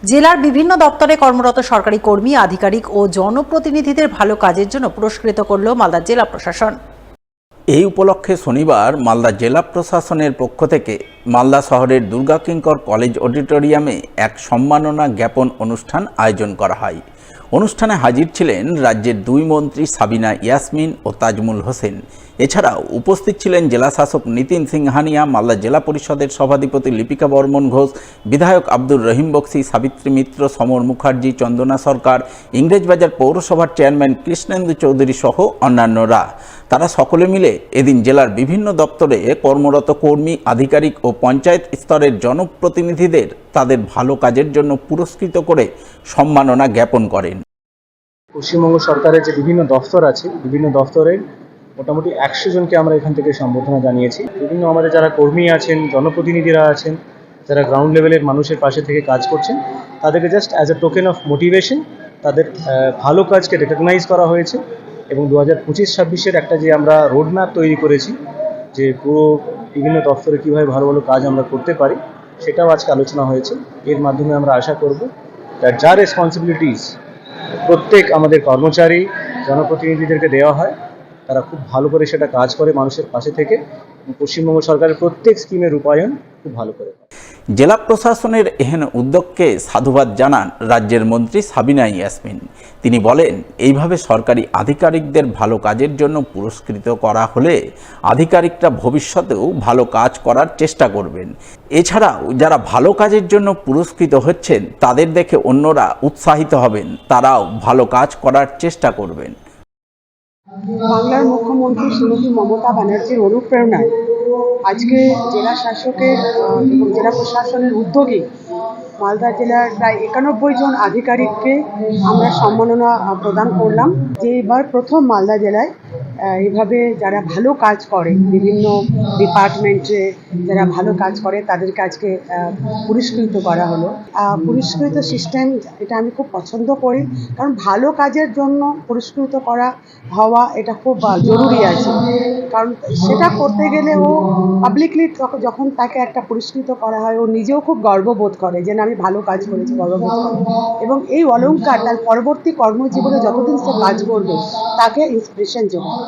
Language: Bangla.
জেলার বিভিন্ন দপ্তরে কর্মরত সরকারি কর্মী, আধিকারিক ও জনপ্রতিনিধিদের ভালো কাজের জন্য পুরস্কৃত করল মালদা জেলা প্রশাসন। এই উপলক্ষে শনিবার মালদা জেলা প্রশাসনের পক্ষ থেকে মালদা শহরের দুর্গা কিঙ্কর কলেজ অডিটোরিয়ামে এক সম্মাননা জ্ঞাপন অনুষ্ঠান আয়োজন করা হয়। অনুষ্ঠানে হাজির ছিলেন রাজ্যের দুই মন্ত্রী সাবিনা ইয়াসমিন ও তাজমুল হোসেন। এছাড়াও উপস্থিত ছিলেন জেলা শাসক নিতিন সিংহানিয়া, মালদা জেলা পরিষদের সভাধিপতি লিপিকা বর্মন ঘোষ, বিধায়ক আব্দুর রহিম বক্সি, সাবিত্রী মিত্র, সমর মুখার্জি, চন্দনা সরকার, ইংরেজবাজার পৌরসভার চেয়ারম্যান কৃষ্ণেন্দু চৌধুরী সহ অন্যান্যরা। তারা সকলে মিলে এদিন জেলার বিভিন্ন দপ্তরে কর্মরত কর্মী, আধিকারিক ও পঞ্চায়েত স্তরের জনপ্রতিনিধিদের তাদের ভালো কাজের জন্য পুরস্কৃত করে সম্মাননা জ্ঞাপন করেন। পশ্চিমবঙ্গ সরকারের যে বিভিন্ন দফতর আছে, বিভিন্ন দফতরের মোটামুটি 100 জনকে আমরা এখান থেকে সম্বোধনা জানিয়েছি। বিভিন্ন আমাদের যারা কর্মী আছেন, জনপ্রতিনিধিরা আছেন, যারা গ্রাউন্ড লেভেলের মানুষের পাশে থেকে কাজ করছেন, তাদেরকে just as a token of motivation তাদের ভালো কাজকে রেকগনাইজ করা হয়েছে। এবং 2025-26-এর একটা যে আমরা রোড ম্যাপ তৈরি করেছি, যে পুরো বিভিন্ন দফতরে কীভাবে ভালো ভালো কাজ আমরা করতে পারি, সেটাও আজকে আলোচনা হয়েছে। এর মাধ্যমে আমরা আশা করব যা রেসপন্সিবিলিটিস প্রত্যেক আমাদের কর্মচারী, জনপ্রতিনিধিদেরকে দেওয়া হয়, তারা খুব ভালো করে সেটা কাজ করে মানুষের পাশে থেকে। পশ্চিমবঙ্গ সরকারের প্রত্যেক স্কিমের রূপায়ণ খুব ভালো করে। জেলা প্রশাসনের এহেন উদ্যোগকে সাধুবাদ জানান রাজ্যের মন্ত্রী সাবিনা ইয়াসমিন। তিনি বলেন, এইভাবে সরকারি আধিকারিকদের ভালো কাজের জন্য পুরস্কৃত করা হলে আধিকারিকরা ভবিষ্যতেও ভালো কাজ করার চেষ্টা করবেন। এছাড়াও যারা ভালো কাজের জন্য পুরস্কৃত হচ্ছেন তাদের দেখে অন্যরা উৎসাহিত হবেন, তারাও ভালো কাজ করার চেষ্টা করবেন। বাংলার মুখ্যমন্ত্রী শ্রীমতী মমতা ব্যানার্জির অনুপ্রেরণায় আজকে জেলা শাসকের এবং জেলা প্রশাসনের উদ্যোগে মালদা জেলার প্রায় 91 জন আধিকারিককে আমরা সম্মাননা প্রদান করলাম। যে এবার প্রথম মালদা জেলায় এইভাবে যারা ভালো কাজ করে, বিভিন্ন ডিপার্টমেন্টে যারা ভালো কাজ করে তাদেরকে আজকে পুরস্কৃত করা হলো। পুরস্কৃত সিস্টেম এটা আমি খুব পছন্দ করি, কারণ ভালো কাজের জন্য পুরস্কৃত হওয়া এটা খুব জরুরি আছে। কারণ সেটা করতে গেলে ও পাবলিকলি যখন তাকে একটা পুরস্কৃত করা হয়, ও নিজেও খুব গর্ববোধ করে যে না, আমি ভালো কাজ করেছি, গর্ববোধ করে। এবং এই অলংকার তার পরবর্তী কর্মজীবনে যতদিন সে কাজ করবে তাকে ইন্সপিরেশন যোগায়।